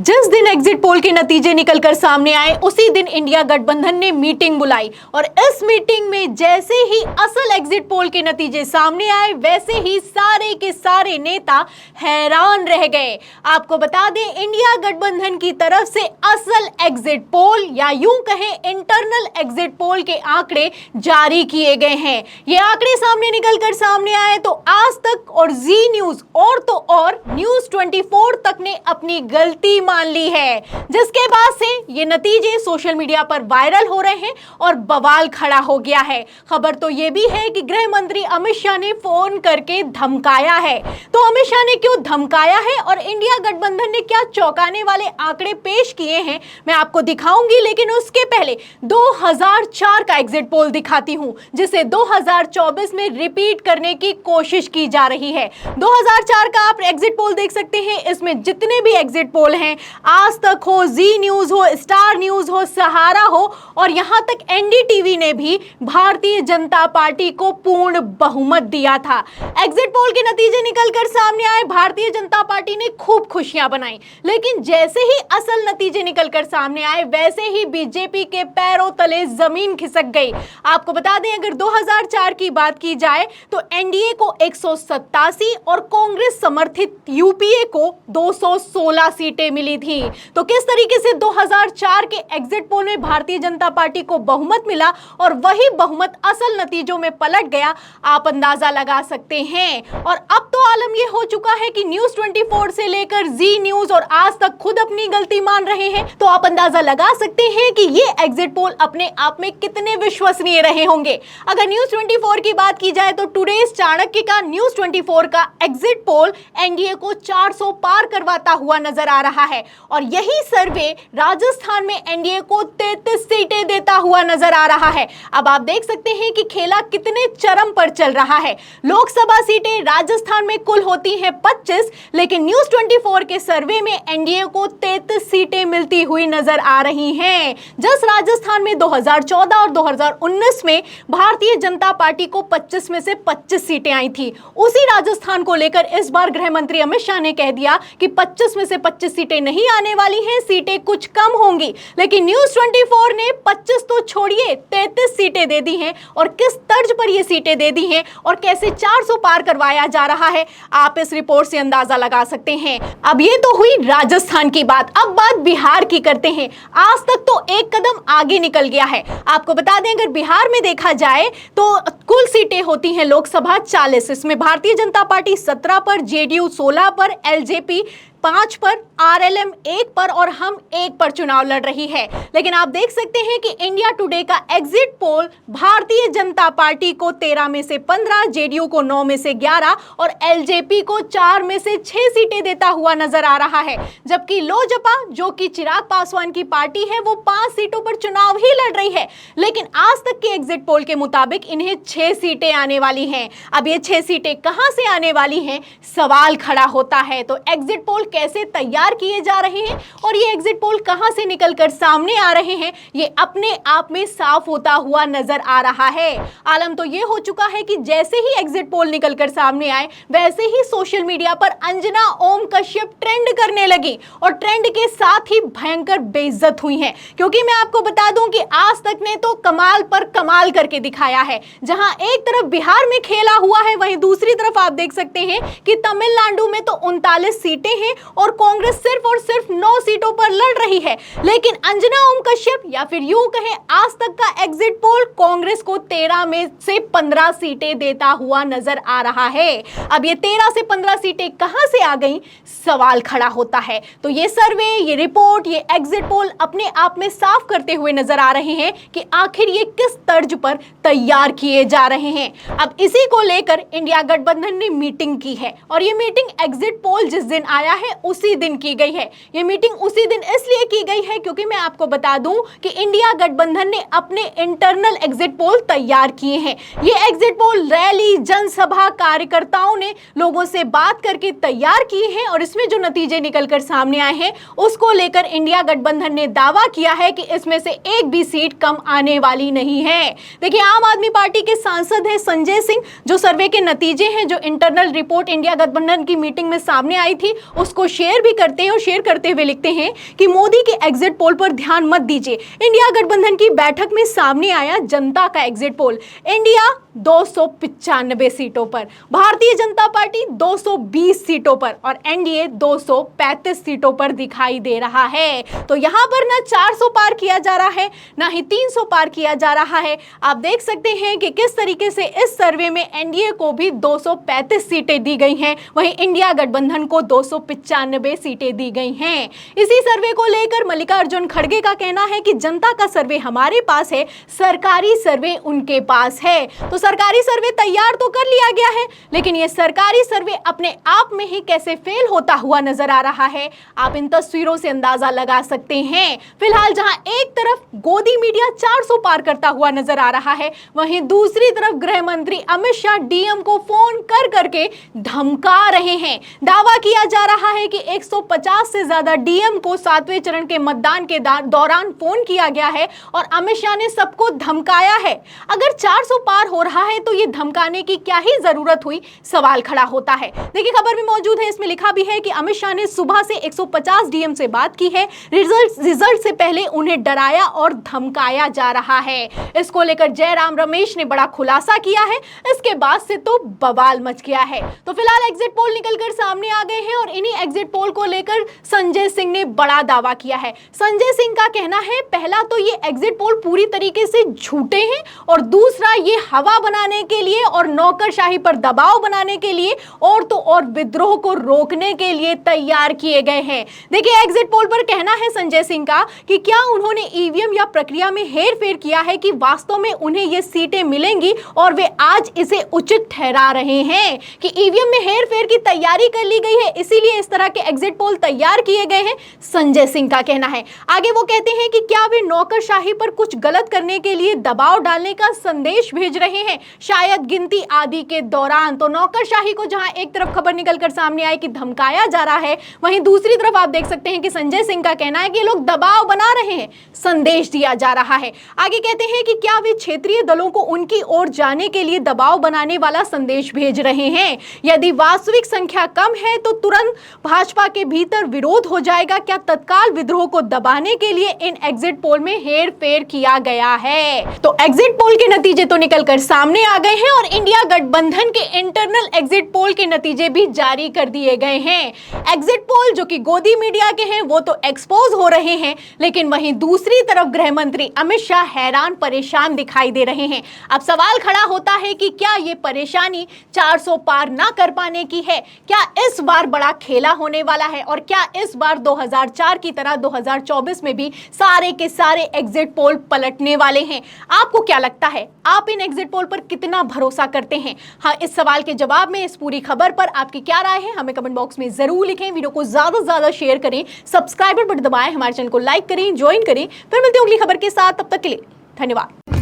जिस दिन exit poll के नतीजे निकलकर सामने आए उसी दिन इंडिया गठबंधन ने मीटिंग बुलाई और इस मीटिंग में जैसे ही असल एग्जिट पोल के नतीजे सामने आए वैसे ही सारे के सारे नेता हैरान रह गए। आपको बता दें, इंडिया गठबंधन की तरफ से असल एग्जिट पोल या यूं कहें इंटरनल एग्जिट पोल के आंकड़े जारी किए गए हैं। ये आंकड़े सामने निकलकर सामने आए तो आज तक और जी न्यूज और तो और न्यूज 24 तक ने अपनी गलती मान ली है, जिसके बाद से ये नतीजे सोशल मीडिया पर वायरल हो रहे हैं और बवाल खड़ा हो गया है। खबर तो ये भी है कि गृह मंत्री अमित शाह ने फोन करके धमकाया है। तो अमित शाह ने क्यों धमकाया है और इंडिया गठबंधन ने क्या चौंकाने वाले आंकड़े पेश किए हैं, मैं आपको दिखाऊंगी। लेकिन उसके पहले 2004 का एग्जिट पोल दिखाती हूं, जिसे 2024 में रिपीट करने की कोशिश की जा रही है। 2004 का आप एग्जिट पोल देख सकते हैं। इसमें जितने भी एग्जिट पोल हैं, आज तक हो, जी न्यूज हो, स्टार न्यूज हो, सहारा हो और यहां तक एनडीटीवी ने भी भारतीय जनता पार्टी को पूर्ण बहुमत दिया था। एग्जिट पोल के नतीजे निकलकर सामने आए, भारतीय जनता पार्टी ने खूब खुशियां बनाई। लेकिन जैसे ही असल नतीजे निकलकर सामने आए वैसे ही बीजेपी के पैरों तले जमीन खिसक गई। आपको बता दें, अगर 2004 की बात की जाए तो एनडीए को 187 और कांग्रेस समर्थित यूपीए को 216 सीटें मिली थी। तो किस तरीके से 2004 के एग्जिट पोल में भारतीय जनता पार्टी को बहुमत मिला और वही बहुमत असल नतीजों में पलट गया, आप अंदाजा लगा सकते हैं। और अब तो आलम यह हो चुका है कि न्यूज 24 से लेकर जी न्यूज और आज तक खुद अपनी गलती मान रहे हैं। तो आप अंदाजा लगा सकते हैं कि ये एग्जिट पोल अपने आप में कितने विश्वसनीय रहे होंगे। अगर न्यूज 24 की बात की जाए तो टुडेज चाणक्य का न्यूज 24 का एग्जिट पोल एनडीए को 400 पार करवाता हुआ नजर आ रहा है और यही सर्वे राजस्थान में एनडीए को 33 सीटें देता हुआ नजर आ रहा है। अब आप देख सकते हैं कि खेला कितने चरम पर चल रहा है। लोकसभा सीटें राजस्थान में कुल होती हैं 25, लेकिन न्यूज 24 के सर्वे में एनडीए को 33 सीटें मिलती हुई नजर आ रही हैं। जस्ट राजस्थान में 2014 और 2019 में भारतीय जनता पार्टी को 25 में से 25 सीटें आई थी। उसी राजस्थान को लेकर इस बार गृह मंत्री अमित शाह ने कह दिया कि 25 में से 25 सीटें नहीं आने वाली हैं, सीटें कुछ कम होंगी। लेकिन न्यूज 24 ने 25 तो छोड़िए 33 सीटें दे दी हैं। और किस तर्ज पर ये सीटें दे दी हैं और कैसे 400 पार करवाया जा रहा है, आप इस रिपोर्ट से अंदाजा लगा सकते हैं। अब ये तो हुई राजस्थान की बात, अब बात बिहार की करते हैं। आज तक तो एक कदम आगे निकल गया है। आपको बता दें, अगर बिहार में देखा जाए तो कुल सीटें होती हैं लोकसभा 40, इसमें भारतीय जनता पार्टी 17 पर, जेडीयू 16 पर, एलजेपी 5 पर, आरएलएम 1 पर और हम 1 पर चुनाव लड़ रही है। लेकिन आप देख सकते हैं कि इंडिया टुडे का exit poll Bharatiya Janata party को 13 में से 15, जेडीयू को 9 में से 11 और एलजेपी को 4 में से 6 सीटें देता हुआ नजर आ रहा है। जबकि लोजपा, जो कि चिराग पासवान की पार्टी है, वो 5 सीटों पर चुनाव ही लड़ रही है। लेकिन आज तक के एग्जिट पोल के मुताबिक इन्हें 6 सीटें आने वाली हैं। अब ये 6 सीटें कहां से आने वाली हैं, सवाल खड़ा होता है। तो एग्जिट पोल कैसे तैयार किए जा रहे हैं और ये एग्जिट पोल कहां से निकलकर सामने आ रहे हैं, ये अपने आप में साफ होता हुआ नजर आ रहा है। आलम तो ये हो चुका है कि जैसे ही एग्जिट पोल निकलकर सामने आए वैसे ही सोशल मीडिया पर अंजना ओम कश्यप ट्रेंड करने लगी और ट्रेंड के साथ ही भयंकर बेइज्जत हुई हैं। क्योंकि मैं आपको बता दूं कि आज तक ने तो कमाल पर कमाल करके दिखाया है। जहां एक तरफ बिहार में खेला हुआ है, वहीं दूसरी तरफ आप देख सकते हैं कि तमिलनाडु में तो 39 सीटें हैं और कांग्रेस सिर्फ और सिर्फ 9 सीटों पर लड़ रही है। लेकिन अंजना ओम कश्यप या फिर यूं कहें आज तक का एग्जिट पोल कांग्रेस को 13 में से 15 सीटें देता हुआ नजर आ रहा है। अब ये 13 से 15 सीटें कहां से आ गई, सवाल खड़ा होता है। तो ये सर्वे, ये रिपोर्ट, ये एग्जिट पोल अपने आप में साफ करते हुए नजर आ रहे हैं कि आखिर ये किस तर्ज पर तैयार किए जा रहे हैं। अब इसी को लेकर इंडिया गठबंधन ने मीटिंग की है और ये मीटिंग एग्जिट पोल जिस दिन आया है उसी दिन की गई है। ये मीटिंग उसी दिन इसलिए की गई है क्योंकि मैं आपको बता दूं कि इंडिया गठबंधन ने अपने इंटरनल एग्जिट पोल तैयार किए हैं। ये एग्जिट पोल रैली, जनसभा, कार्यकर्ताओं ने लोगों से बात करके तैयार किए हैं और इसमें जो नतीजे निकलकर सामने आए हैं उसको लेकर इंडिया गठबंधन ने दावा किया है कि इसमें से एक भी सीट कम आने वाली नहीं है। देखिए, आम आदमी पार्टी के सांसद हैं संजय सिंह, जो सर्वे के नतीजे हैं, जो इंटरनल रिपोर्ट इंडिया गठबंधन की मीटिंग में सामने आई थी उसको उसको शेयर भी करते हैं और शेयर करते हुए लिखते हैं कि मोदी के एग्जिट पोल पर ध्यान मत दीजिए। इंडिया गठबंधन की बैठक में सामने आया जनता का एग्जिट पोल। इंडिया 295 सीटों पर, भारतीय जनता पार्टी 220 सीटों पर और एनडीए 235 सीटों पर दिखाई दे रहा है। तो यहां पर ना 400 पार किया जा रहा है, ना ही 300 पार किया जा रहा है। आप देख सकते हैं कि किस तरीके से इस सर्वे में एनडीए को भी 235 सीटें दी गई हैं, वहीं इंडिया गठबंधन को 295 सीटें दी गई हैं। इसी सर्वे को लेकर मल्लिकार्जुन खड़गे का कहना है कि जनता का सर्वे हमारे पास है, सरकारी सर्वे उनके पास है। तो सरकारी सर्वे तैयार तो कर लिया गया है, लेकिन यह सरकारी सर्वे अपने आप में ही कैसे फेल होता हुआ नजर आ रहा है, आप इन तस्वीरों से अंदाजा लगा सकते हैं। फिलहाल जहां एक तरफ गोदी मीडिया 400 पार करता हुआ नजर आ रहा है, वहीं दूसरी तरफ गृह मंत्री अमित शाह डीएम को फोन कर करके धमका रहे हैं। दावा किया जा रहा है कि 150 से ज्यादा डीएम को 7वें चरण के मतदान के दौरान फोन किया गया है और अमित शाह ने सबको धमकाया है। अगर 400 पार हो रहा है तो ये धमकाने की क्या ही जरूरत हुई, सवाल खड़ा होता है। देखिए खबर भी मौजूद है, इसमें लिखा भी है कि अमित शाह ने सुबह से 150 डीएम से बात की है, रिजल्ट से पहले उन्हें डराया और धमकाया जा रहा है। इसको लेकर जयराम रमेश ने बड़ा खुलासा किया है, इसके बाद से तो बवाल मच गया है। तो फिलहाल एग्जिट पोल निकलकर सामने आ गए हैं और इन्हीं एग्जिट पोल को लेकर संजय सिंह ने बड़ा दावा किया है। संजय सिंह का कहना है, पहला तो ये एग्जिट पोल पूरी तरीके से झूठे हैं और दूसरा ये हवा बनाने के लिए और नौकरशाही पर दबाव बनाने के लिए और तो और विद्रोह को रोकने के लिए तैयार किए गए हैं। देखिए एग्जिट पोल पर कहना है संजय सिंह का कि क्या उन्होंने ईवीएम या प्रक्रिया में हेरफेर किया है कि वास्तव में उन्हें ये सीटें मिलेंगी और वे आज इसे उचित ठहरा रहे हैं कि ईवीएम में हेरफेर की तैयारी कर ली गई है, इसीलिए इस तरह के एग्जिट पोल तैयार किए गए हैं, संजय सिंह का कहना है। आगे वो कहते हैं कि क्या वे नौकरशाही पर कुछ गलत करने के लिए दबाव डालने का संदेश भेज रहे हैं, शायद गिनती आदि के दौरान। तो नौकरशाही को जहां एक तरफ खबर निकलकर सामने आई कि धमकाया जा रहा है, वहीं दूसरी तरफ आप देख सकते हैं कि संजय सिंह का कहना है कि लोग दबाव बना रहे हैं, संदेश दिया जा रहा है। आगे कहते हैं कि क्या वे क्षेत्रीय दलों को उनकी ओर जाने के लिए दबाव बनाने वाला संदेश भेज रहे हैं। यदि वास्तविक संख्या कम है तो तुरंत भाजपा के भीतर विरोध हो जाएगा। क्या तत्काल विद्रोह को दबाने के लिए इन एग्जिट पोल में हेरफेर किया गया है। तो एग्जिट पोल के नतीजे तो निकलकर सामने आ गए हैं और इंडिया गठबंधन के इंटरनल एग्जिट पोल के नतीजे भी जारी कर दिए गए हैं। एग्जिट पोल जो कि गोदी मीडिया के हैं वो तो एक्सपोज हो रहे हैं, लेकिन वहीं दूसरी तरफ गृह मंत्री अमित शाह हैरान परेशान दिखाई दे रहे हैं। अब सवाल खड़ा होता है कि क्या ये परेशानी 400 पार ना कर पाने की है, क्या इस बार बड़ा खेला होने वाला है और क्या इस बार 2004 की तरह 2024 में भी सारे के सारे एग्जिट पोल पलटने वाले हैं। आपको क्या लगता है, आप इन एग्जिट पोल पर कितना भरोसा करते हैं? हाँ, इस सवाल के जवाब में इस पूरी खबर पर आपकी क्या राय है हमें कमेंट बॉक्स में जरूर लिखें। वीडियो को ज्यादा से ज्यादा शेयर करें, सब्सक्राइबर बटन दबाएं, हमारे चैनल को लाइक करें, ज्वाइन करें। फिर मिलते हैं अगली खबर के साथ, तब तक के लिए धन्यवाद।